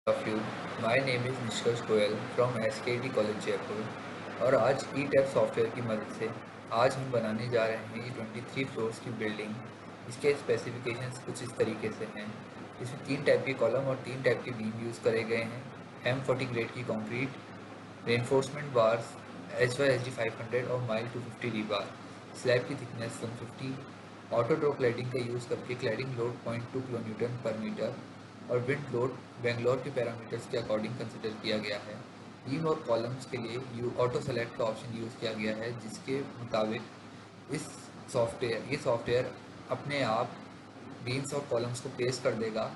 of you. My name is निष्कर्ष Goyal from SKT college Jaipur और आज ई टैप सॉफ्टवेयर की मदद से आज हम बनाने जा रहे हैं ये 23 फ्लोर्स की बिल्डिंग। इसके स्पेसिफिकेशंस कुछ इस तरीके से हैं। इसमें 3 टाइप के कॉलम और 3 टाइप के बीम यूज़ करे गए हैं। M40 ग्रेड की कंक्रीट रेनफोर्समेंट बार्स HYSD 500 और माइल 250 रीबार। स्लैब की थिकनेस 150। ऑटो ड्रॉ क्लैडिंग का यूज़ करके क्लैडिंग लोड 0.2 किलो न्यूटन पर मीटर और विंड लोड बेंगलोर के पैरामीटर्स के अकॉर्डिंग कंसिडर किया गया है। बीम और कॉलम्स के लिए ऑटो सेलेक्ट का ऑप्शन यूज़ किया गया है, जिसके मुताबिक ये सॉफ्टवेयर अपने आप बीम्स और कॉलम्स को प्लेस कर देगा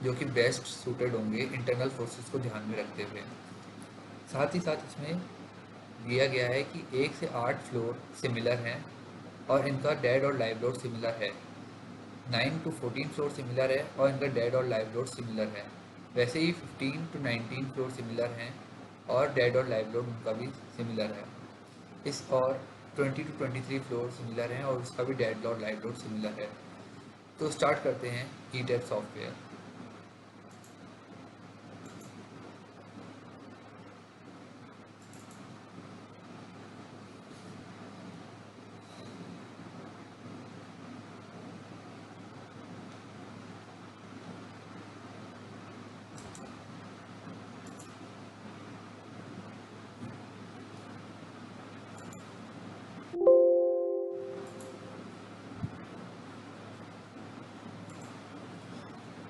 जो कि बेस्ट सूटेड होंगे इंटरनल फोर्सेस को ध्यान में रखते हुए। साथ ही साथ इसमें दिया गया है कि 1 से 8 फ्लोर सिमिलर हैं और इनका डेड और लाइव लोड सिमिलर है। 9 to 14 फ्लोर सिमिलर है और इनका डेड और लाइव लोड सिमिलर है। वैसे ही 15 to 19 फ्लोर सिमिलर हैं और डेड और लाइव लोड उनका भी सिमिलर है। इस और 20 to 23 फ्लोर सिमिलर हैं और उसका भी डेड और लाइव लोड सिमिलर है। तो स्टार्ट करते हैं ई टैप सॉफ्टवेयर।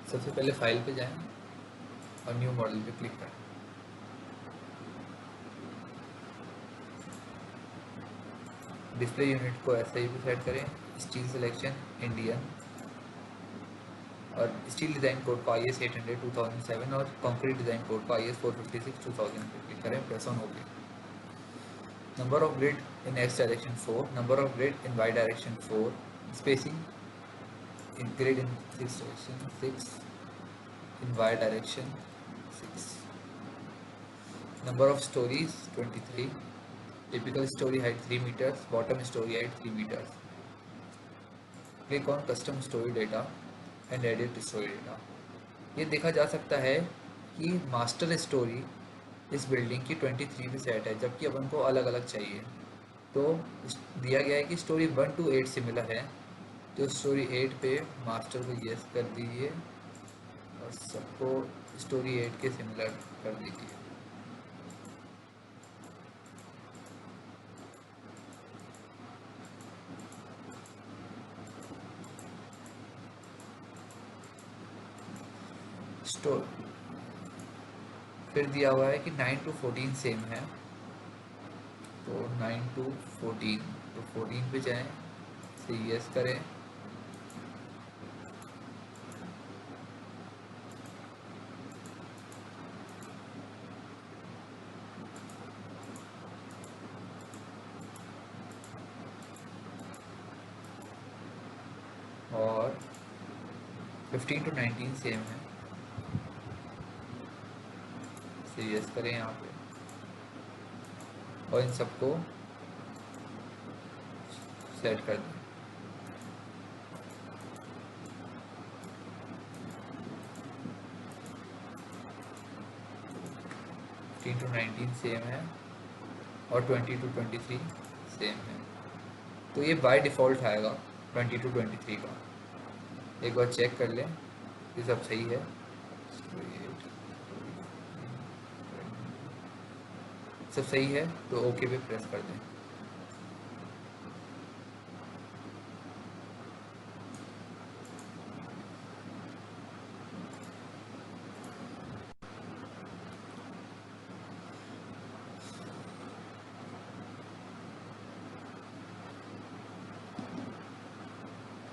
सबसे पहले फाइल पे जाएं और न्यू मॉडल पे क्लिक करें। डिस्प्ले यूनिट को ऐसे ही भी सेट करें। स्टील सिलेक्शन इंडियन और स्टील डिज़ाइन कोड को IS 800 2007 और कंक्रीट डिज़ाइन कोड को IS 456 2000 पे क्लिक करें। Press on okay. Number of grid in X direction 4, number of grid in Y direction 4, spacing in grid in 6 direction 6, in Y direction 6. Number of stories 23, typical story height 3 meters, bottom story height 3 meters. Click on custom story data and edit story data. ये देखा जा सकता है कि master story इस building की 23 पे set है, जबकि अपन को अलग अलग चाहिए। तो दिया गया है कि स्टोरी 1 to 8 सिमिलर है, तो स्टोरी 8 पे मास्टर को यस कर दीजिए और सबको स्टोरी 8 के सिमिलर कर दीजिए। स्टोर फिर दिया हुआ है कि 9 to 14 सेम है, तो 9 to 14, तो 14 पे जाएं, से यस करें। और 15 to 19 सेम है, से यस करें यहाँ पे और इन सबको सेट कर दें। 15 to 19 सेम है और 20 to 23 सेम है, तो ये बाय डिफ़ॉल्ट आएगा 20 to 23 का। एक बार चेक कर लें कि सब सही है। सब सही है तो ओके पे प्रेस कर दें।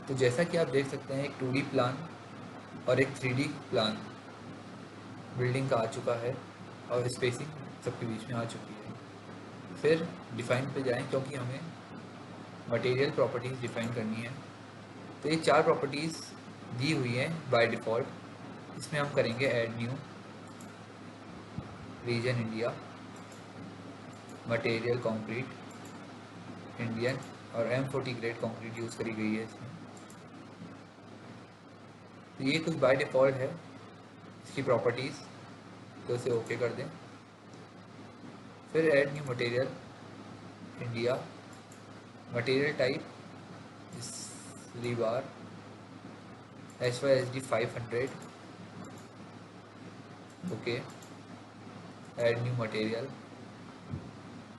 तो जैसा कि आप देख सकते हैं, एक 2D प्लान और एक 3D प्लान बिल्डिंग का आ चुका है और स्पेसिंग सबके बीच में आ चुकी है। फिर डिफ़ाइन पे जाएं, क्योंकि हमें मटेरियल प्रॉपर्टीज़ डिफ़ाइन करनी है। तो ये 4 प्रॉपर्टीज़ दी हुई हैं बाय डिफ़ॉल्ट। इसमें हम करेंगे add new, region India, material concrete Indian और M40 ग्रेड कंक्रीट यूज़ करी गई है इसमें। तो ये कुछ बाय डिफ़ॉल्ट है इसकी प्रॉपर्टीज़। तो उसे ओके कर दें। फिर add new material, India, material type rebar, HYSD 500, okay. Add new material,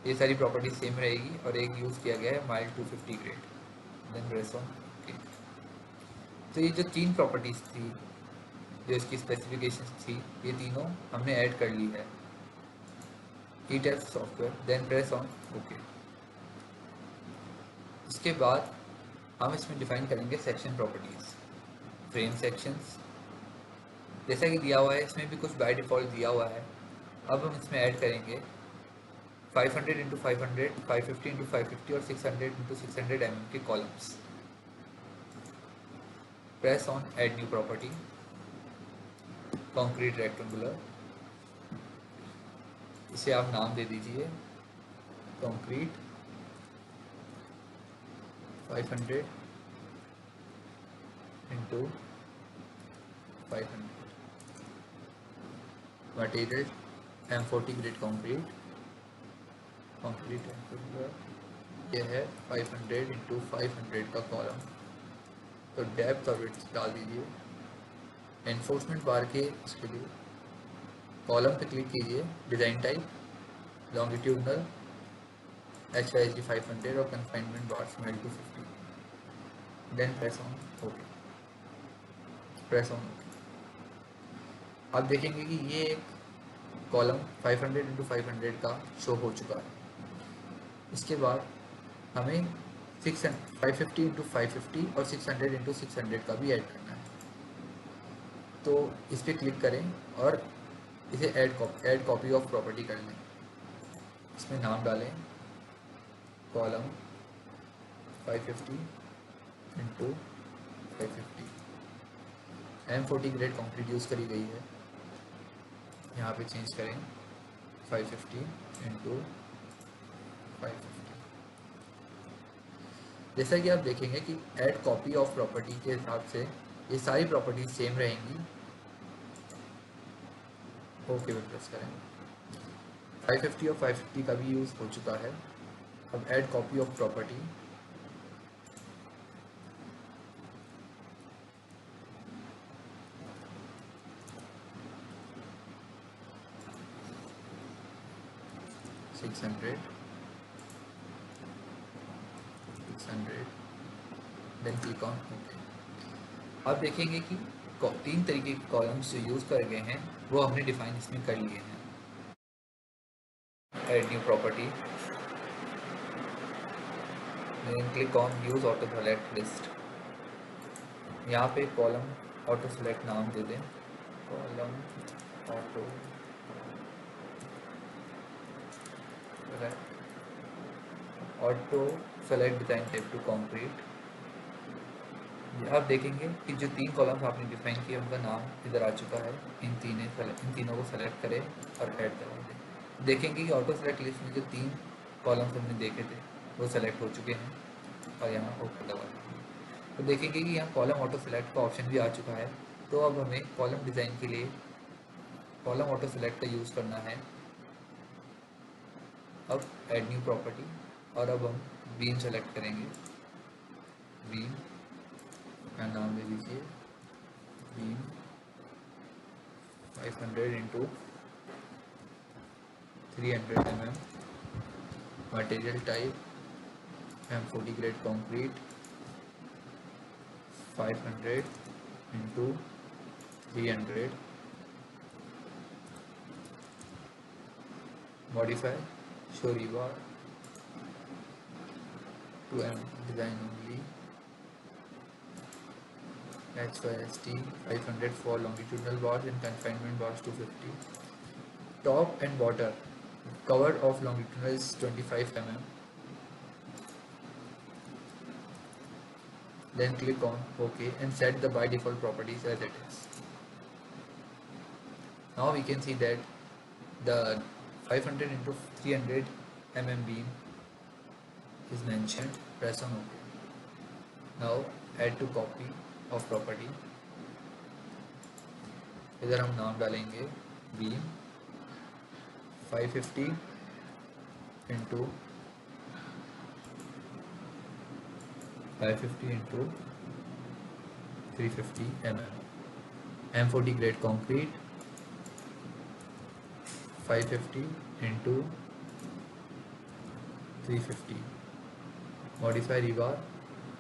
ये सारी प्रॉपर्टी सेम रहेगी और एक यूज़ किया गया है mild 250 grade. Then press on okay. तो ये जो तीन प्रॉपर्टीज़ थी, जो इसकी स्पेसिफिकेशन थी, ये तीनों हमने ऐड कर ली है ETAP software. Then press on okay. इसके बाद हम इसमें डिफाइन करेंगे सेक्शन प्रॉपर्टीज़, फ्रेम सेक्शंस, जैसा कि दिया हुआ है इसमें भी कुछ बाय डिफ़ॉल्ट दिया हुआ है। अब हम इसमें ऐड करेंगे 500 इंटू 500, 550 इंटू 550 और 600 इंटू 600 mm के columns. Press on add new property, concrete rectangular, इसे आप नाम दे दीजिए concrete 500 into 500, material M40 grade concrete, concrete rectangular, यह है 500 इंटू 500 का कॉलम। तो डेप्थ और विड्थ डाल दीजिए। एनफोर्समेंट बार के इसके लिए कॉलम पे क्लिक कीजिए, डिज़ाइन टाइप लॉन्गिट्यूडनल, HYSD 500 और confinement bar small 250। Then press on okay. Press on okay. आप देखेंगे कि ये एक कॉलम 500 इंटू 500 का शो हो चुका है। इसके बाद हमें 550 इंटू 550 और 600 इंटू 600 का भी ऐड करना है। तो इस पर क्लिक करें और इसे ऐड कॉपी ऑफ प्रॉपर्टी कर लें। इसमें नाम डालें column 550 into 550, M40 grade concrete use करी गई है। यहाँ पे चेंज करें 550 इंटू 550। जैसा कि आप देखेंगे कि ऐड कॉपी ऑफ प्रॉपर्टी के हिसाब से ये सारी प्रॉपर्टीज सेम रहेंगी। ओके पे प्रेस करें। 550 और 550 का भी यूज़ हो चुका है। अब add copy of property, $600, then click on okay. आप देखेंगे कि तीन तरीके के कॉलम्स जो यूज़ कर गए हैं वो हमने डिफाइन इसमें कर लिए हैं। Add new property, then click on use auto select list. यहाँ पे कॉलम ऑटो सेलेक्ट नाम दे दें, column auto select design type to concrete. आप देखेंगे कि जो तीन कॉलम्स आपने डिफाइन किए उनका नाम इधर आ चुका है। इन तीनों को सेलेक्ट करें और ऐड करवा दें। देखेंगे कि ऑटो सेलेक्ट लिस्ट में जो तीन कॉलम्स हमने देखे थे वो सेलेक्ट हो चुके हैं और यहाँ ओके दबा दें। तो देखेंगे कि यहाँ कॉलम ऑटो सेलेक्ट का ऑप्शन भी आ चुका है। तो अब हमें कॉलम डिज़ाइन के लिए कॉलम ऑटो सेलेक्ट का यूज़ करना है। अब ऐड न्यू प्रॉपर्टी और अब हम बीम सेलेक्ट करेंगे। बीम का नाम दे दीजिए beam 500 into 300 mm, material type M40 grade concrete, 500 into 300, modify show rebar 2M design only, HYSD 500 for longitudinal bars and confinement bars 250. Top and bottom cover of longitudinal is 25 mm. Then click on OK and set the by default properties as it is. Now we can see that the 500 into 300 mm beam is mentioned. Press on OK. Now add to copy of property. इधर हम नाम डालेंगे beam 550 into 550 into 350 M40 grade concrete, 550 into 350 modify रिबार।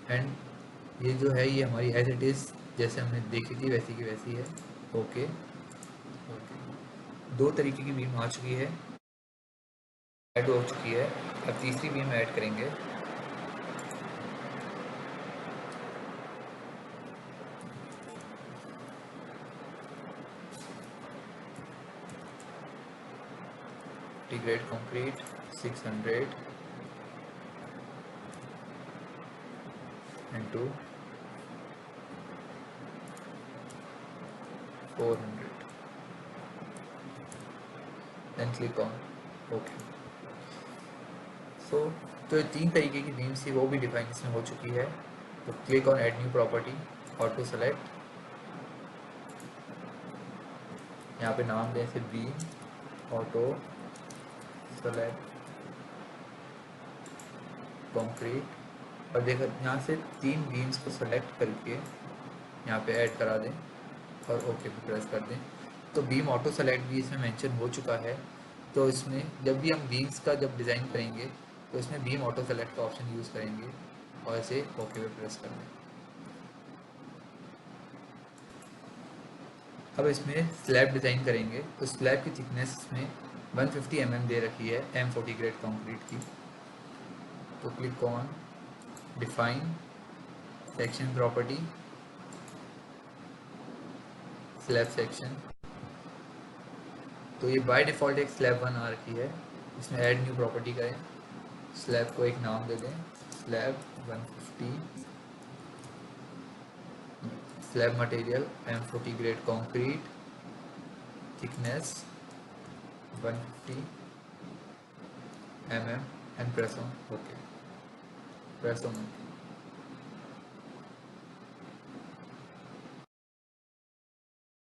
And ये जो है ये हमारी as it is जैसे हमने देखी थी वैसी की वैसी है। ओके ओके, दो तरीके की बीम आ चुकी है, ऐड हो चुकी है। अब तीसरी बीम ऐड करेंगे। T grade concrete 600 into 400, then click on OK। सो तो तीन तरीके की बीम्स थी वो भी डिफाइन इसमें हो चुकी है। तो click on add new property, auto select, यहाँ पे नाम दें इसे बीम ऑटो सेलेक्ट कंक्रीट, और देखो यहाँ से तीन बीम्स को सेलेक्ट करके यहाँ पे ऐड करा दें और ओके पे प्रेस कर दें। तो बीम ऑटो सेलेक्ट भी इसमें मेंशन हो चुका है। तो इसमें जब भी हम बीम्स का जब डिज़ाइन करेंगे तो इसमें बीम ऑटो सेलेक्ट का ऑप्शन यूज़ करेंगे और इसे ओके पे प्रेस कर दें। अब इसमें स्लैब डिज़ाइन करेंगे तो स्लैब की थिकनेस इसमें 150 mm दे रखी है M40 ग्रेड कंक्रीट की। तो click on define section property, slab section. तो ये बाय डिफ़ॉल्ट एक स्लैब 1 आ रखी है, इसमें ऐड न्यू प्रॉपर्टी करें, स्लैब को एक नाम दे दें slab 150, slab material M40 grade concrete, thickness 150 mm and press on okay, press on.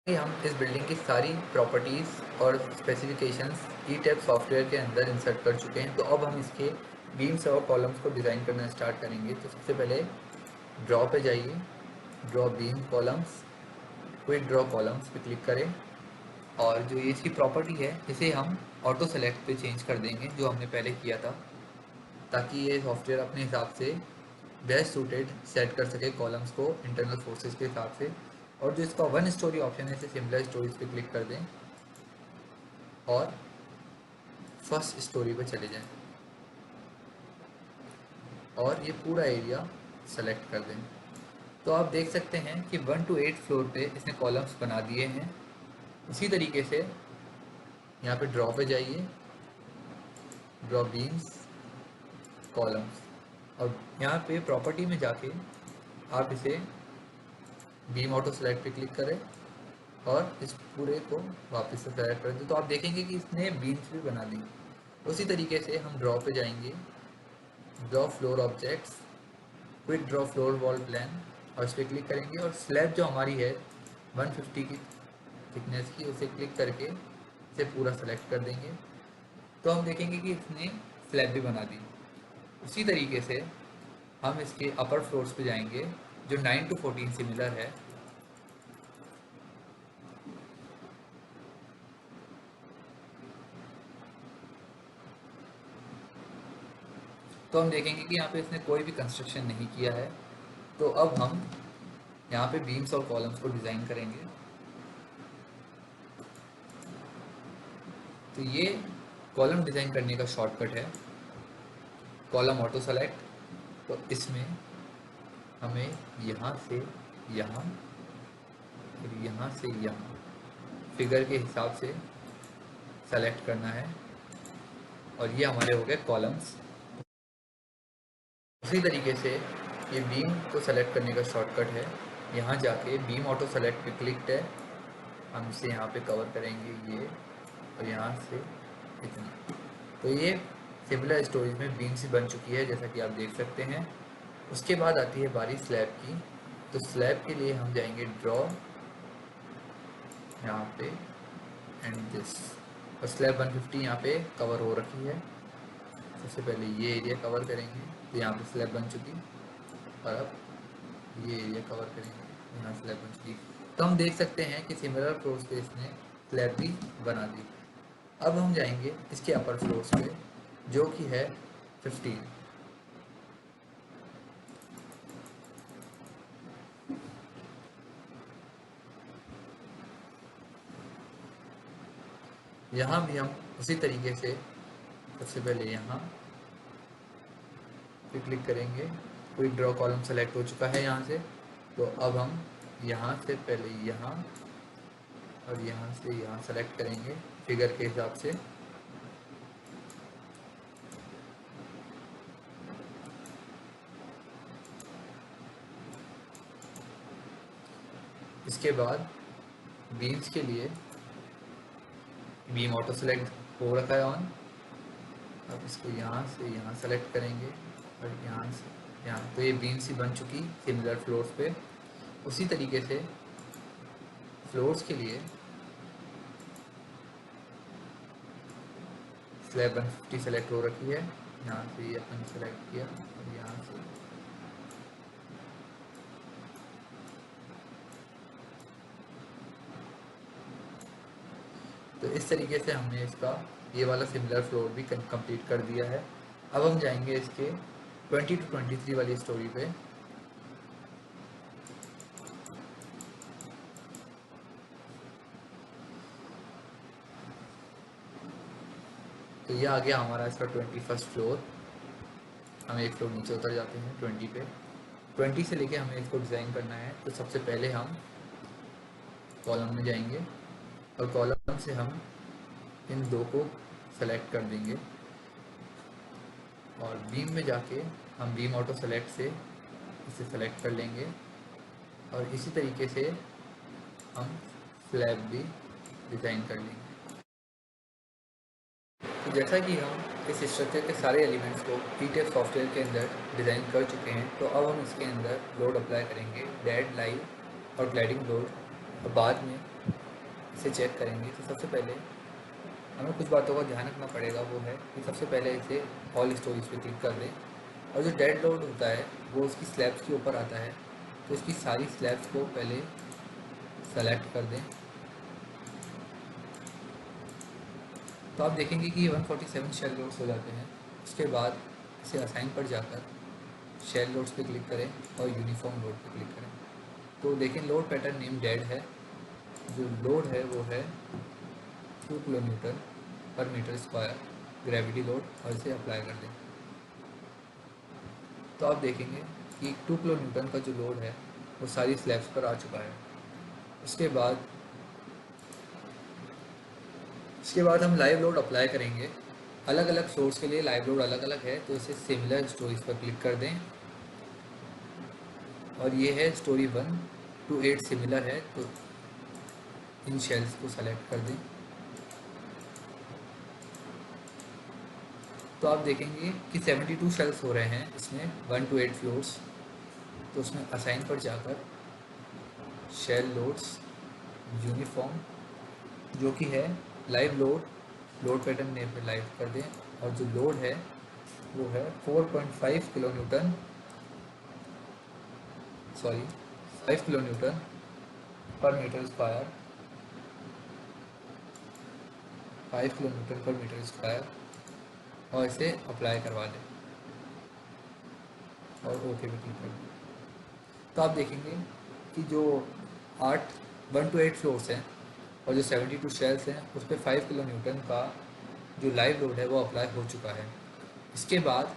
हम इस बिल्डिंग की सारी प्रॉपर्टीज़ और स्पेसिफिकेशंस ई-टैब सॉफ्टवेयर के अंदर इंसर्ट कर चुके हैं। तो अब हम इसके बीम्स और कॉलम्स को डिज़ाइन करना स्टार्ट करेंगे। तो सबसे पहले ड्रॉ पे जाइए, draw beam columns, quick draw columns पे क्लिक करें और जो ये इसकी प्रॉपर्टी है इसे हम ऑटो सेलेक्ट पे चेंज कर देंगे जो हमने पहले किया था, ताकि ये सॉफ्टवेयर अपने हिसाब से बेस्ट सूटेड सेट कर सके कॉलम्स को इंटरनल फोर्सेस के हिसाब से। और जो इसका वन स्टोरी ऑप्शन है इसे सिमिलर स्टोरीज पे क्लिक कर दें और फर्स्ट स्टोरी पे चले जाएं और ये पूरा एरिया सेलेक्ट कर दें। तो आप देख सकते हैं कि 1 to 8 फ्लोर पे इसने कॉलम्स बना दिए हैं। इसी तरीके से यहाँ पे ड्रॉ पे जाइए, ड्रॉ बीम्स कॉलम्स, और यहाँ पे प्रॉपर्टी में जाके आप इसे बीम ऑटो सेलेक्ट पे क्लिक करें और इस पूरे को वापस से सेलेक्ट कर दें। तो आप देखेंगे कि इसने बीम्स भी बना दी। उसी तरीके से हम ड्रॉ पे जाएंगे, draw floor objects, quick draw floor wall plan, और इस पर क्लिक करेंगे और स्लैब जो हमारी है 150 की थिकनेस की उसे क्लिक करके इसे पूरा सेलेक्ट कर देंगे। तो हम देखेंगे कि इसने स्लैब भी बना दी। उसी तरीके से हम इसके अपर फ्लोर्स पे जाएंगे जो 9 to 14 सिमिलर है। तो हम देखेंगे कि यहाँ पे इसने कोई भी कंस्ट्रक्शन नहीं किया है। तो अब हम यहाँ पे बीम्स और कॉलम्स को डिज़ाइन करेंगे। तो ये कॉलम डिज़ाइन करने का शॉर्टकट है कॉलम ऑटो सेलेक्ट। तो इसमें हमें यहाँ से यहाँ, फिर यहाँ से यहाँ फिगर के हिसाब से सेलेक्ट करना है और ये हमारे हो गए कॉलम्स। उसी तरीके से ये बीम को सेलेक्ट करने का शॉर्टकट है, यहाँ जाके बीम ऑटो सेलेक्ट पे क्लिक है, हम इसे यहाँ पे कवर करेंगे ये, और यहाँ से इतना। तो ये सिमिलर स्टोरेज में बीम्स बन चुकी है जैसा कि आप देख सकते हैं। उसके बाद आती है बारी स्लैब की। तो स्लैब के लिए हम जाएंगे ड्रॉ यहाँ पे एंड दिस, और स्लैब 150 यहाँ पे कवर हो रखी है। सबसे पहले ये एरिया कवर करेंगे, तो यहाँ पे स्लैब बन चुकी, और अब ये एरिया कवर करेंगे, यहाँ स्लैब बन चुकी। तो हम देख सकते हैं कि सिमिलर फ्लोर्स पे इसने स्लैब भी बना दी। अब हम जाएंगे इसके अपर फ्लोर्स पे, जो कि है 15। यहाँ भी हम उसी तरीके से सबसे पहले यहाँ पे क्लिक करेंगे। कोई ड्रॉ कॉलम सेलेक्ट हो चुका है यहाँ से, तो अब हम यहाँ से पहले यहाँ और यहाँ से यहाँ सेलेक्ट करेंगे फिगर के हिसाब से। इसके बाद बीम्स के लिए बीम ऑटो सेलेक्ट हो रखा है ऑन। अब इसको यहाँ से यहाँ सेलेक्ट करेंगे और यहाँ से यहाँ, तो ये बीम्स ही बन चुकी सिमिलर फ्लोर्स पे। उसी तरीके से फ्लोर्स के लिए स्लैब 150 सेलेक्ट हो रखी है, यहाँ से ये अपन सेलेक्ट किया और यहाँ से तो इस तरीके से हमने इसका ये वाला सिमिलर फ्लोर भी कंप्लीट कर दिया है। अब हम जाएंगे इसके 20 to 23 वाली स्टोरी पे। तो ये आ गया हमारा इसका 21st फ्लोर। हम एक फ्लोर नीचे उतर जाते हैं 20 पे। 20 से लेके हमें इसको डिज़ाइन करना है, तो सबसे पहले हम कॉलम में जाएंगे और कॉलम से हम इन दो को सेलेक्ट कर देंगे और बीम में जाके हम बीम ऑटो सेलेक्ट से इसे सेलेक्ट कर लेंगे और इसी तरीके से हम स्लैब भी डिज़ाइन कर लेंगे। तो जैसा कि हम इस स्ट्रक्चर के सारे एलिमेंट्स को पीटीएफ सॉफ्टवेयर के अंदर डिज़ाइन कर चुके हैं, तो अब हम इसके अंदर लोड अप्लाई करेंगे, डेड, लाइव और ग्लाइडिंग लोड, और बाद में इसे चेक करेंगे। तो सबसे पहले हमें कुछ बातों का ध्यान रखना पड़ेगा, वो है कि सबसे पहले इसे ऑल स्टोरीज पे क्लिक कर दें और जो डेड लोड होता है वो उसकी स्लैब्स के ऊपर आता है, तो इसकी सारी स्लैब्स को पहले सेलेक्ट कर दें। तो आप देखेंगे कि ये 147 शेल लोड्स हो जाते हैं। उसके बाद इसे असाइन पर जाकर शेल लोड्स पे क्लिक करें और यूनिफॉर्म लोड पे क्लिक करें। तो देखें लोड पैटर्न नेम डेड है, जो लोड है वो है 2 किलोमीटर पर मीटर स्क्वायर ग्रेविटी लोड, और इसे अप्लाई कर दें। तो आप देखेंगे कि 2 किलो न्यूटन का जो लोड है वो सारी स्लैब्स पर आ चुका है। उसके बाद हम लाइव लोड अप्लाई करेंगे। अलग अलग सोर्स के लिए लाइव लोड अलग अलग है, तो इसे सिमिलर स्टोरीज पर क्लिक कर दें और ये है स्टोरी 1 to 8 सिमिलर है, तो इन शेल्स को सेलेक्ट कर दें। तो आप देखेंगे कि 72 शेल्स हो रहे हैं इसमें 1 to 8 फ्लोर्स। तो उसमें असाइन पर जाकर शेल लोड्स यूनिफॉर्म, जो कि है लाइव लोड पैटर्न नेम पे लाइव कर दें, और जो लोड है वो है 4.5 kilo Newton, sorry 5 kilo Newton पर मीटर स्क्वायर, 5 किलो न्यूटन पर मीटर स्क्वायर, और इसे अप्लाई करवा दें और ओके पे क्लिक कर दें। तो आप देखेंगे कि जो 1 to 8 फ्लोर्स हैं और जो 72 शेल्स हैं उस पर 5 किलो न्यूटन का जो लाइव लोड है वो अप्लाई हो चुका है। इसके बाद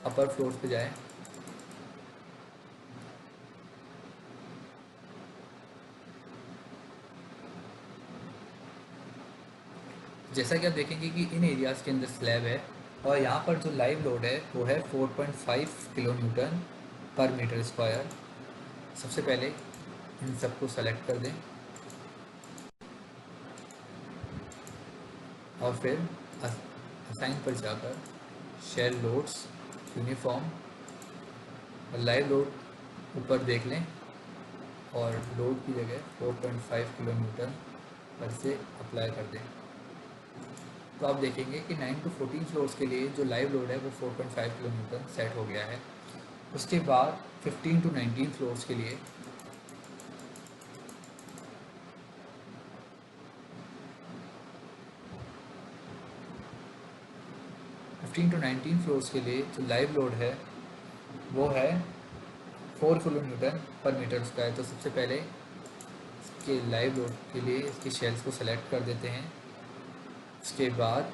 अपर फ्लोर्स पे जाएं, जैसा कि आप देखेंगे कि इन एरियाज़ के अंदर स्लैब है और यहाँ पर जो लाइव लोड है वो है 4.5 किलो न्यूटन पर मीटर स्क्वायर। सबसे पहले इन सबको सेलेक्ट कर दें और फिर असाइन पर जाकर शेल लोड्स यूनिफॉर्म और लाइव लोड ऊपर देख लें और लोड की जगह 4.5 किलो न्यूटन और इसे अप्लाई कर दें। तो आप देखेंगे कि 9 to 14 फ्लोर्स के लिए जो लाइव लोड है वो 4.5 किलो न्यूटन सेट हो गया है। उसके बाद 15 to 19 फ्लोर्स के लिए 15 to 19 फ्लोर्स के लिए जो लाइव लोड है वो है 4 किलो न्यूटन पर मीटर स्क्वायर। तो सबसे पहले इसके लाइव लोड के लिए इसकी शेल्स को सेलेक्ट कर देते हैं। उसके बाद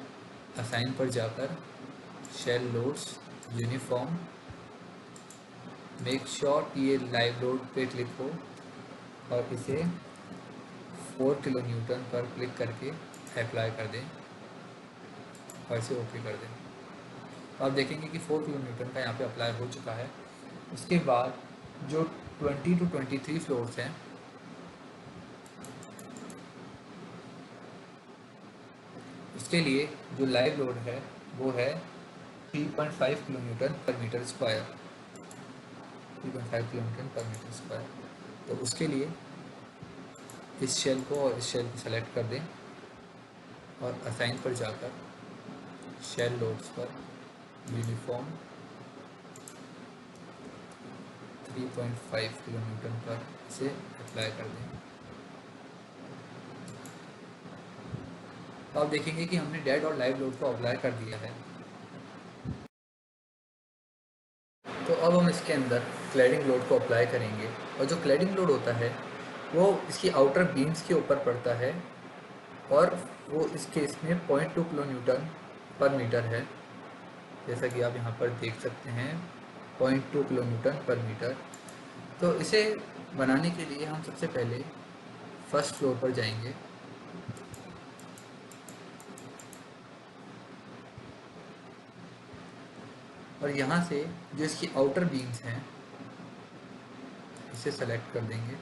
असाइन पर जाकर shell loads uniform, make sure कि ये लाइव लोड पे क्लिक हो और इसे 4 किलो न्यूटन पर क्लिक करके अप्लाई कर दें और इसे ओके कर दें। तो आप देखेंगे कि 4 किलो न्यूटन का यहाँ पे अप्लाई हो चुका है। उसके बाद जो 20 to 23 फ्लोर्स हैं उसके लिए जो लाइव लोड है वो है 3.5 किलो न्यूटन पर मीटर स्क्वायर। 3.5 किलो न्यूटन पर मीटर स्क्वायर। तो उसके लिए इस शेल को और इस शेल को सेलेक्ट कर दें और असाइन पर जाकर शेल लोड्स पर यूनिफॉर्म 3.5 किलो न्यूटन पर इसे अप्लाई कर दें। तो आप देखेंगे कि हमने डेड और लाइव लोड को अप्लाई कर दिया है। तो अब हम इसके अंदर क्लैडिंग लोड को अप्लाई करेंगे और जो क्लैडिंग लोड होता है वो इसकी आउटर बीम्स के ऊपर पड़ता है और वो इस केस में 0.2 किलो न्यूटन पर मीटर है। जैसा कि आप यहाँ पर देख सकते हैं 0.2 किलो न्यूटन पर मीटर। तो इसे बनाने के लिए हम सबसे पहले फर्स्ट फ्लोर पर जाएंगे और यहाँ से जो इसकी आउटर बीम्स हैं इसे सेलेक्ट कर देंगे।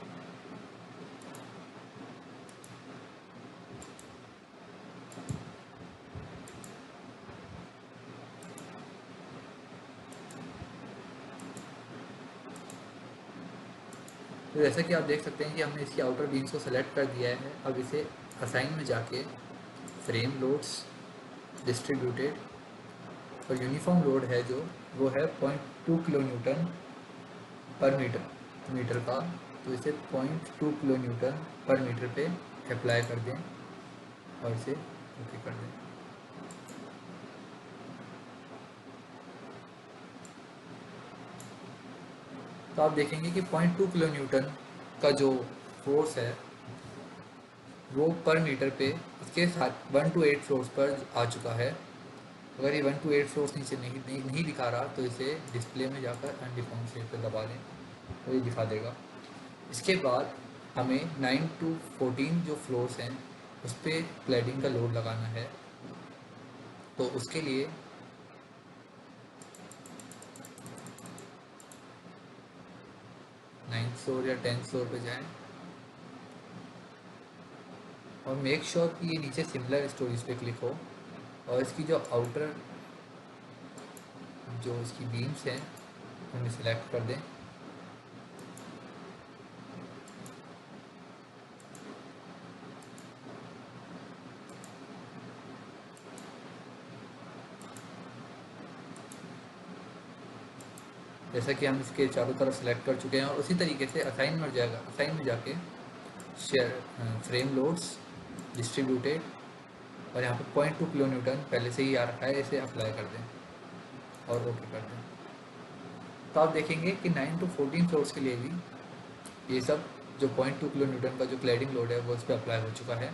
तो जैसा कि आप देख सकते हैं कि हमने इसकी आउटर बीम्स को सेलेक्ट कर दिया है। अब इसे असाइन में जाके फ्रेम लोड्स डिस्ट्रीब्यूटेड और यूनिफॉर्म लोड है जो वो है 0.2 किलो न्यूटन पर मीटर का। तो इसे 0.2 किलो न्यूटन पर मीटर पे अप्लाई कर दें और इसे ओके कर दें। तो आप देखेंगे कि 0.2 किलो न्यूटन का जो फोर्स है वो पर मीटर पे इसके साथ 1 to 8 फ्लोर्स पर आ चुका है। अगर ये 1 to 8 फ्लोर्स नीचे नहीं दिखा रहा तो इसे डिस्प्ले में जाकर अनडिफाइंड शेप पे दबा दें तो ये दिखा देगा। इसके बाद हमें 9 to 14 जो फ्लोर्स हैं उस पर क्लैडिंग का लोड लगाना है। तो उसके लिए नाइन्थ फ्लोर या 10th फ्लोर पे जाएं और मेक श्योर कि ये नीचे सिमिलर स्टोरीज पे क्लिक हो और इसकी जो आउटर जो इसकी बीम्स हैं उन्हें सेलेक्ट कर दें। जैसा कि हम इसके चारों तरफ सेलेक्ट कर चुके हैं और उसी तरीके से असाइन में जाके शेयर फ्रेम लोड्स डिस्ट्रीब्यूटेड और यहाँ पे 0.2 किलो न्यूटन पहले से ही आ रखा है, इसे अप्लाई कर दें और ओके कर दें। तो आप देखेंगे कि 9 to 14 फ्लोर्स के लिए भी ये सब जो 0.2 किलो न्यूटन का जो क्लैडिंग लोड है वो इस पर अप्लाई हो चुका है।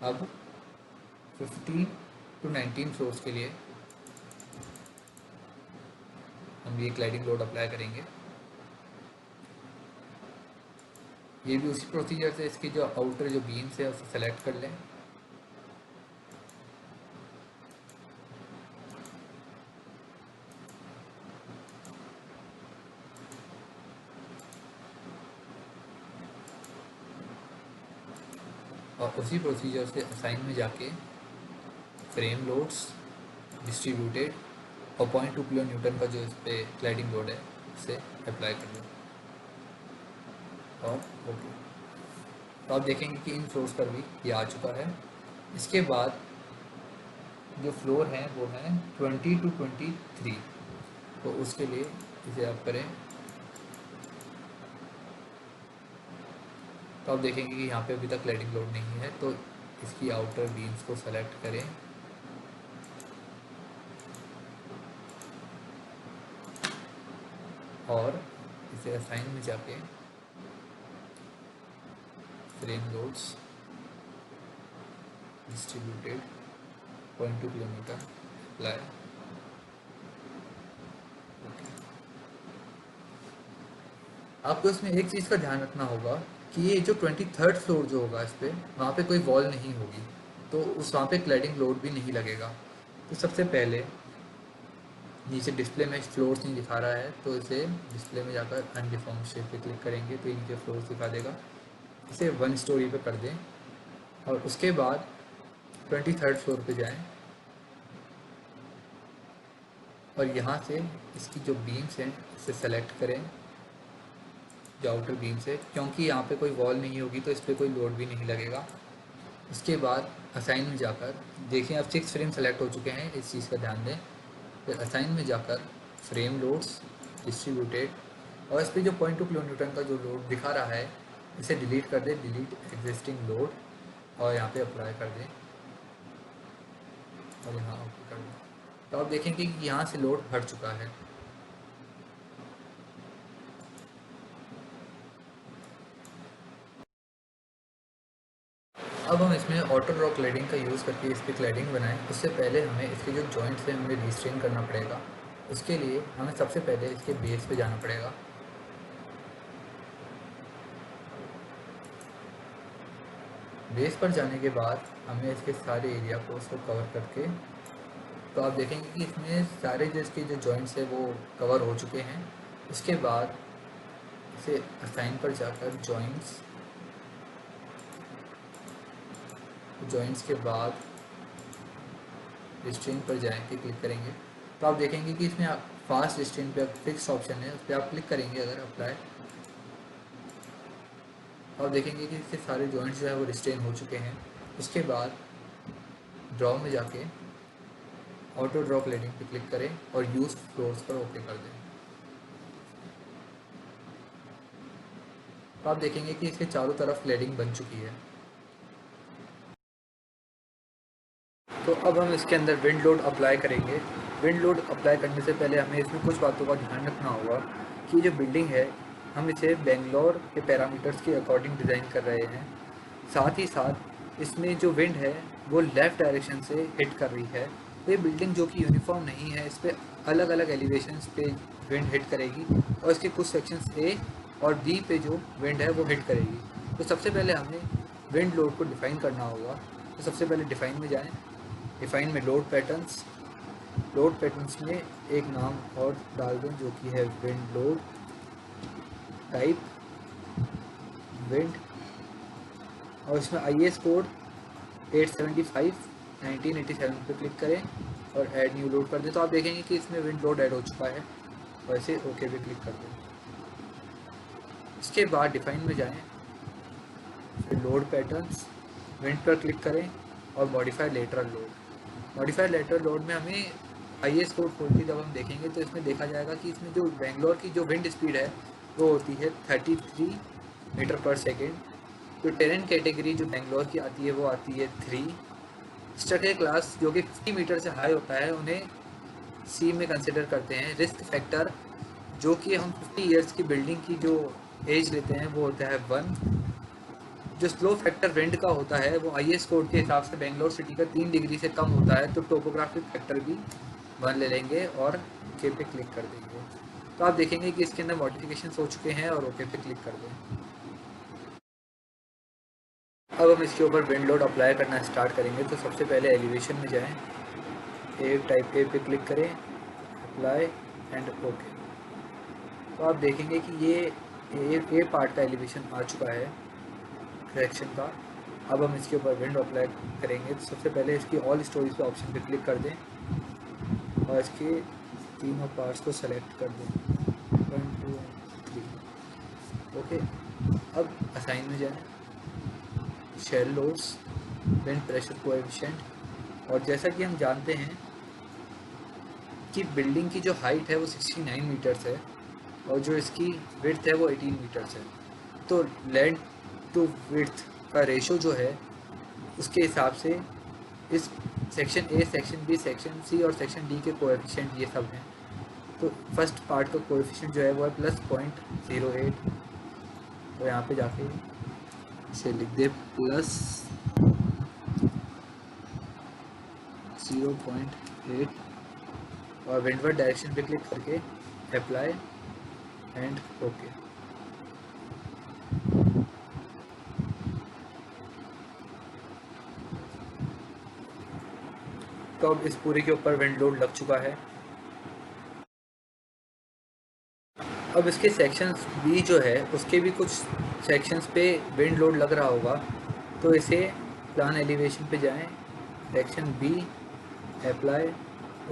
अब 15 to 19 फ्लोर्स के लिए हम ये क्लैडिंग लोड अप्लाई करेंगे। ये भी उसी प्रोसीजर से इसकी जो आउटर जो बीम्स है उसे सेलेक्ट कर लें और उसी प्रोसीजर से असाइन में जाके फ्रेम लोड्स डिस्ट्रीब्यूटेड और 0.2 किलो न्यूटन का जो इस पर क्लैडिंग लोड है उसे अप्लाई कर लें और ओके। तो आप देखेंगे कि इन फ्लोर्स पर भी ये आ चुका है। इसके बाद जो फ्लोर हैं वो हैं 20 to 23। तो उसके लिए इसे आप करें तो आप देखेंगे कि यहाँ पे अभी तक क्लैडिंग लोड नहीं है, तो इसकी आउटर बीम्स को सेलेक्ट करें और इसे असाइन में जाके frame loads distributed 0.2 kilometre apply. आपको इसमें एक चीज़ का ध्यान रखना होगा कि ये जो 23rd फ्लोर जो होगा इस पर वहाँ पे कोई वॉल नहीं होगी, तो उस वहाँ पे क्लैडिंग लोड भी नहीं लगेगा। तो सबसे पहले नीचे डिस्प्ले में फ्लोर्स नहीं दिखा रहा है, तो इसे डिस्प्ले में जाकर अनडिफॉर्म शेप पे क्लिक करेंगे तो ये नीचे फ्लोर्स दिखा देगा। इसे 1 स्टोरी पे कर दें और उसके बाद 23rd फ्लोर पे जाएं और यहाँ से इसकी जो बीम्स हैं इसे सेलेक्ट करें, जो आउटर बीम्स है, क्योंकि यहाँ पे कोई वॉल नहीं होगी तो इस पर कोई लोड भी नहीं लगेगा। उसके बाद असाइन में जाकर देखिए अब 6 फ्रेम सेलेक्ट हो चुके हैं, इस चीज़ का ध्यान दें। फिर असाइन में जाकर फ्रेम लोड्स डिस्ट्रीब्यूटेड और इस पर जो 0.2 किलो न्यूटन का जो लोड दिखा रहा है इसे डिलीट कर दें, डिलीट एग्जिस्टिंग लोड, और यहाँ पे अप्लाई कर दें और यहाँ ओके कर दें। तो आप देखेंगे कि यहाँ से लोड हट चुका है। अब हम इसमें ऑटो ड्रॉ क्लैडिंग का यूज़ करके इस पर क्लैडिंग बनाएं, उससे पहले हमें इसके जो जॉइंट्स हैं हमें रिस्ट्रेन करना पड़ेगा। उसके लिए हमें सबसे पहले इसके बेस पे जाना पड़ेगा। बेस पर जाने के बाद हमें इसके सारे एरिया को उसको कवर करके, तो आप देखेंगे कि इसमें सारे जो इसके जो जॉइंट्स हैं वो कवर हो चुके हैं। उसके बाद इसे असाइन पर जाकर जॉइंट्स के बाद रिस्ट्रेन पर जाएंगे, क्लिक करेंगे तो आप देखेंगे कि इसमें आप फास्ट रिस्ट्रेन पे फिक्स ऑप्शन है, उस पर आप क्लिक करेंगे अगर अप्लाई, तो आप देखेंगे कि इसके सारे जॉइंट्स जो है वो रिस्ट्रेन हो चुके हैं। उसके बाद ड्रॉ में जाके ऑटो ड्रॉ क्लैडिंग पे क्लिक करें और यूज़ फ्लोर्स पर ओके कर दें। तो आप देखेंगे कि इसके चारों तरफ क्लैडिंग बन चुकी है। तो अब हम इसके अंदर विंड लोड अप्लाई करेंगे। विंड लोड अप्लाई करने से पहले हमें इसमें कुछ बातों का ध्यान रखना होगा कि जो बिल्डिंग है हम इसे बेंगलोर के पैरामीटर्स के अकॉर्डिंग डिज़ाइन कर रहे हैं। साथ ही साथ इसमें जो विंड है वो लेफ़्ट डायरेक्शन से हिट कर रही है। तो ये बिल्डिंग जो कि यूनिफॉर्म नहीं है, इस पर अलग अलग एलिवेशंस पे विंड हिट करेगी और इसके कुछ सेक्शंस ए और बी पे जो विंड है वो हिट करेगी। तो सबसे पहले हमें विंड लोड को डिफ़ाइन करना होगा। तो सबसे पहले डिफ़ाइन में जाएँ, डिफ़ाइन में लोड पैटर्न्स में एक नाम और डाल दें जो कि है विंड लोड टाइप विंड, और इसमें IS कोड 875/1987 पे क्लिक करें और ऐड न्यू लोड कर दें। तो आप देखेंगे कि इसमें विंड लोड ऐड हो चुका है, वैसे ओके पे क्लिक कर दें। इसके बाद डिफ़ाइन में जाएं, फिर लोड पैटर्न्स विंड पर क्लिक करें और modify lateral load. Modify lateral load में हमें IS कोड खोल के जब हम देखेंगे तो इसमें देखा जाएगा कि इसमें जो बेंगलोर की जो विंड स्पीड है वो होती है 33 मीटर पर सेकेंड। तो टेरेन कैटेगरी जो बेंगलोर की आती है वो आती है 3। स्ट्रक्चर क्लास जो कि 50 मीटर से हाई होता है उन्हें C में कंसिडर करते हैं। रिस्क फैक्टर जो कि हम 50 ईयर्स की बिल्डिंग की जो एज लेते हैं वो होता है 1। जो स्लो फैक्टर विंड का होता है वो IS कोड के हिसाब से बेंगलोर सिटी का 3 डिग्री से कम होता है, तो टोपोग्राफिक फैक्टर भी 1 ले लेंगे और ओके पे क्लिक कर देंगे। तो आप देखेंगे कि इसके अंदर मॉडिफिकेशंस हो चुके हैं और ओके पे क्लिक कर दें। अब हम इसके ऊपर विंड लोड अप्लाई करना स्टार्ट करेंगे। तो सबसे पहले एलिवेशन में जाएं, टाइप ए पे क्लिक करें, अप्लाई एंड ओके। तो आप देखेंगे कि ये पार्ट का एलिवेशन आ चुका है करेक्शन का। अब हम इसके ऊपर विंड अप्लाई करेंगे। तो सबसे पहले इसकी ऑल स्टोरीज पे ऑप्शन पे क्लिक कर दें और इसके तीनों पार्ट्स को सेलेक्ट कर दें, 1 2 3 ओके। अब असाइन में जाएं, shell loads, wind pressure coefficient. और जैसा कि हम जानते हैं कि बिल्डिंग की जो हाइट है वो 69 मीटर्स है और जो इसकी विड्थ है वो 18 मीटर्स है। तो लेंथ टू विड्थ का रेशो जो है उसके हिसाब से इस section A, section B, section C और सेक्शन डी के कोएफिशिएंट ये सब हैं। तो फर्स्ट पार्ट का कोएफिशिएंट जो है वो है +0.08। तो यहाँ पे जाके इसे लिख दे +0.8 और विंडवर्ड डायरेक्शन पे क्लिक करके अप्लाई एंड ओके। तो अब इस पूरे के ऊपर विंड लोड लग चुका है। अब इसके सेक्शंस बी जो है उसके भी कुछ सेक्शंस पे विंड लोड लग रहा होगा। तो इसे प्लान एलिवेशन पे जाएं, सेक्शन बी, अप्लाई,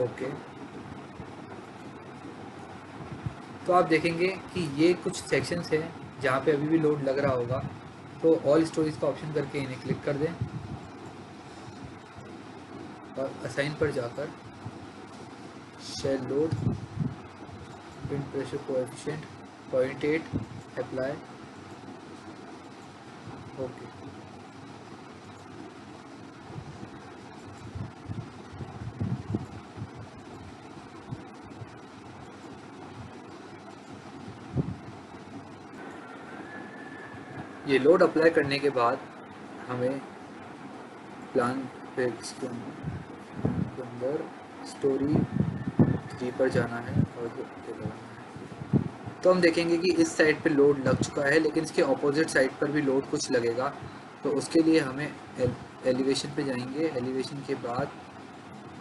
ओके। तो आप देखेंगे कि ये कुछ सेक्शंस हैं जहाँ पे अभी भी लोड लग रहा होगा। तो ऑल स्टोरीज का ऑप्शन करके इन्हें क्लिक कर दें और असाइन पर जाकर shell load, wind pressure coefficient 0.8, apply, okay. ये लोड अप्लाई करने के बाद हमें प्लान पे इसके अंदर स्टोरी 3 पर जाना है और ओके लगाना है। तो हम देखेंगे कि इस साइड पे लोड लग चुका है, लेकिन इसके ऑपोजिट साइड पर भी लोड कुछ लगेगा। तो उसके लिए हमें एलिवेशन पे जाएंगे, एलिवेशन के बाद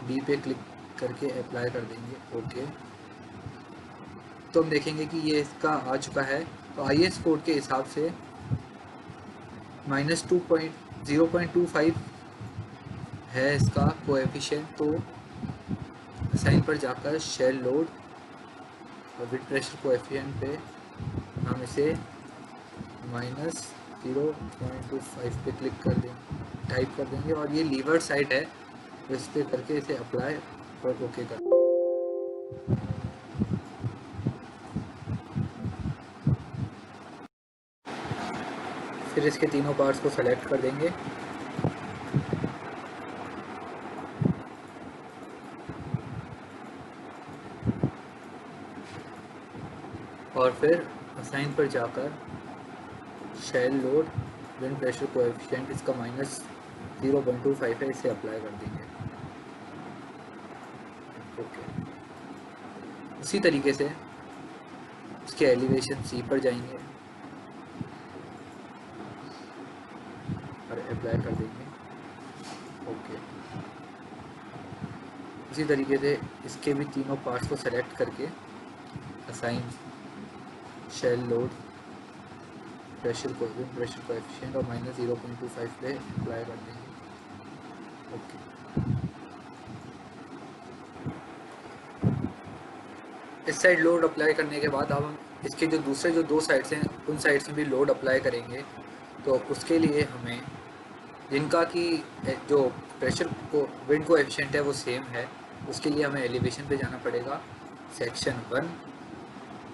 बी पे क्लिक करके अप्लाई कर देंगे, ओके। तो हम देखेंगे कि ये इसका आ चुका है। तो IS कोड के हिसाब से -0.25 है इसका कोएफिशिएंट। तो साइन पर जाकर शेल लोड और विंड प्रेशर कोएफिशिएंट पे हम इसे -0.25 पे क्लिक कर देंगे, टाइप कर देंगे और ये लीवर साइड है तो इस पर करके इसे अप्लाई और ओके कर। फिर इसके तीनों पार्ट्स को सेलेक्ट कर देंगे और फिर असाइन पर जाकर shell load, wind pressure coefficient इसका -0.25 है, इसे अप्लाई कर देंगे, ओके। उसी तरीके से इसके एलिवेशन सी पर जाएंगे और अप्लाई कर देंगे, ओके। उसी तरीके से इसके भी तीनों पार्ट्स को सेलेक्ट करके assign shell load, pressure coefficient और -0.25 पे अप्लाई कर देंगे, ओके। इस साइड लोड अप्लाई करने के बाद अब हम इसके जो दूसरे जो 2 साइड्स हैं उन साइड्स में भी लोड अप्लाई करेंगे। तो उसके लिए हमें जिनका कि जो प्रेशर को विंड कोएफिशिएंट है वो सेम है, उसके लिए हमें एलिवेशन पे जाना पड़ेगा, सेक्शन 1,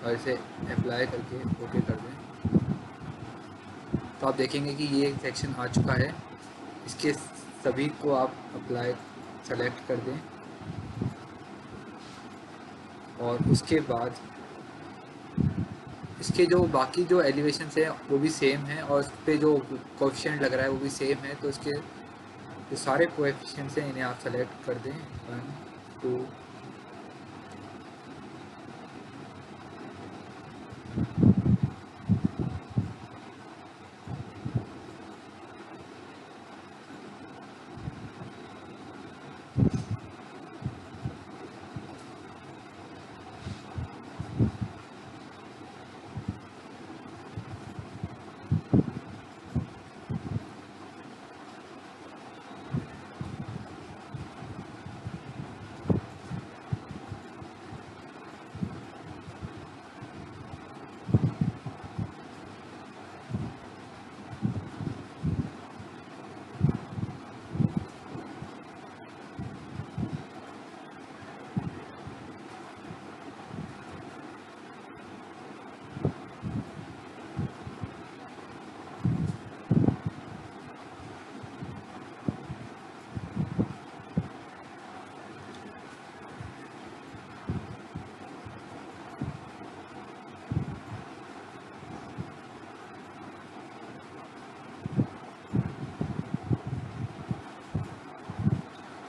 और इसे अप्लाई करके ओके कर दें। तो आप देखेंगे कि ये सेक्शन आ चुका है। इसके सभी को आप अप्लाई सेलेक्ट कर दें और उसके बाद इसके जो बाकी जो एलिवेशन है वो भी सेम है और उस पर जो कोएफिशिएंट लग रहा है वो भी सेम है। तो इसके जो सारे कोएफिशिएंट्स हैं इन्हें आप सेलेक्ट कर दें, 1, 2,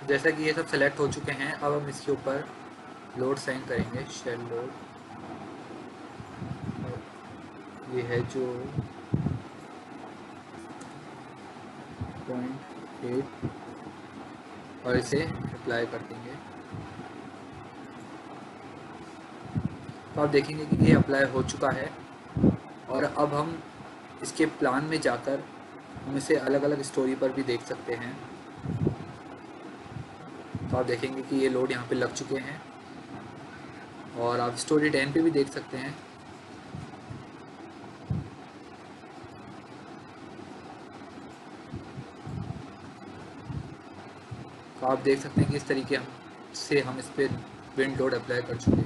जैसा कि ये सब सेलेक्ट हो चुके हैं, अब हम इसके ऊपर लोड साइन करेंगे, शेल लोड। ये है जो 0.8 और इसे अप्लाई कर देंगे। तो आप देखेंगे कि ये अप्लाई हो चुका है। और अब हम इसके प्लान में जाकर हम इसे अलग अलग स्टोरी पर भी देख सकते हैं। तो आप देखेंगे कि ये लोड यहाँ पे लग चुके हैं और आप स्टोरी 10 पे भी देख सकते हैं। तो आप देख सकते हैं कि इस तरीके से हम इस पर विंड लोड अप्लाई कर चुके हैं।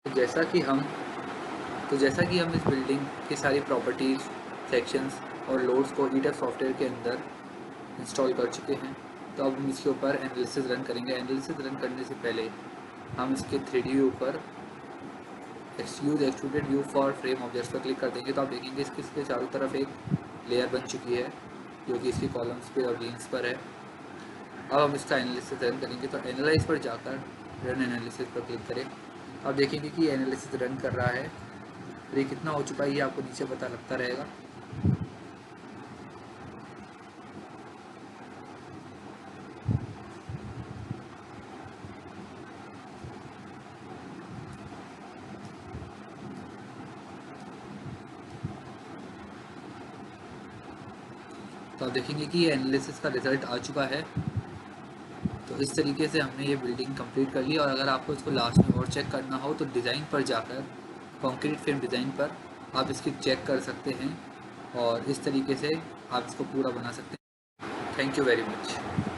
तो जैसा कि हम इस बिल्डिंग की सारी प्रॉपर्टीज़, सेक्शंस और लोड्स को ईटफ सॉफ्टवेयर के अंदर इंस्टॉल कर चुके हैं, तो अब हम इसके ऊपर एनालिसिस रन करेंगे। एनालिसिस रन करने से पहले हम इसके 3D व्यू पर use extruded view for frame objects पर क्लिक कर देंगे। तो आप देखेंगे इसके चारों तरफ एक लेयर बन चुकी है जो कि इसकी कॉलम्स पे और बीन्स पर है। अब हम इसका एनालिसिस रन करेंगे। तो एनालाइज पर जाकर रन एनालिसिस पर क्लिक करें। आप देखेंगे कि एनालिसिस रन कर रहा है। ये कितना हो चुका है ये आपको नीचे पता लगता रहेगा। तो आप देखेंगे कि ये एनालिसिस का रिज़ल्ट आ चुका है। तो इस तरीके से हमने ये बिल्डिंग कंप्लीट कर ली। और अगर आपको इसको लास्ट में और चेक करना हो तो डिज़ाइन पर जाकर कंक्रीट फ्रेम डिज़ाइन पर आप इसकी चेक कर सकते हैं और इस तरीके से आप इसको पूरा बना सकते हैं। Thank you very much.